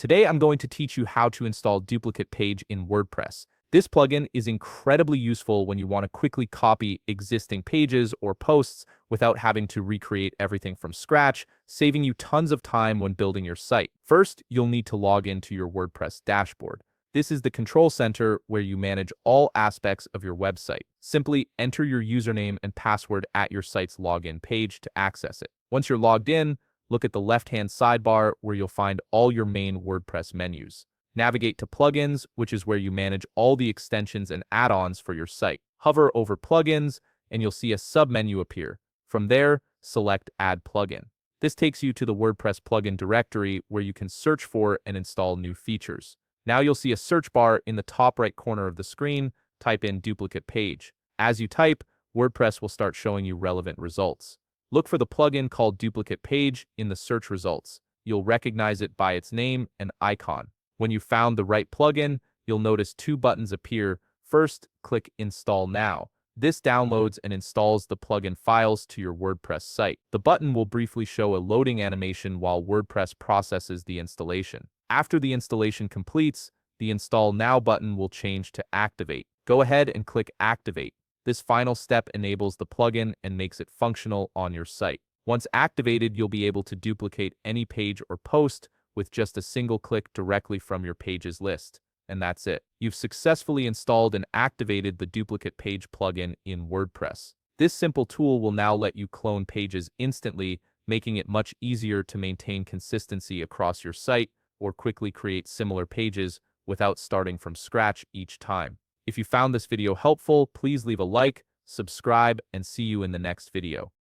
Today I'm going to teach you how to install duplicate page in WordPress. This plugin is incredibly useful when you want to quickly copy existing pages or posts without having to recreate everything from scratch, saving you tons of time when building your site. First, you'll need to log into your WordPress dashboard. This is the control center where you manage all aspects of your website. Simply enter your username and password at your site's login page to access it. Once you're logged in, look at the left-hand sidebar where you'll find all your main WordPress menus. Navigate to Plugins, which is where you manage all the extensions and add-ons for your site. Hover over Plugins, and you'll see a submenu appear. From there, select Add Plugin. This takes you to the WordPress plugin directory where you can search for and install new features. Now you'll see a search bar in the top right corner of the screen. Type in duplicate page. As you type, WordPress will start showing you relevant results. Look for the plugin called duplicate page in the search results. You'll recognize it by its name and icon. When you found the right plugin, you'll notice two buttons appear. First, click Install Now. This downloads and installs the plugin files to your WordPress site. The button will briefly show a loading animation while WordPress processes the installation. After the installation completes, the Install Now button will change to Activate. Go ahead and click Activate. This final step enables the plugin and makes it functional on your site. Once activated, you'll be able to duplicate any page or post with just a single click directly from your pages list. And that's it. You've successfully installed and activated the duplicate page plugin in WordPress. This simple tool will now let you clone pages instantly, making it much easier to maintain consistency across your site or quickly create similar pages without starting from scratch each time. If you found this video helpful, please leave a like, subscribe, and see you in the next video.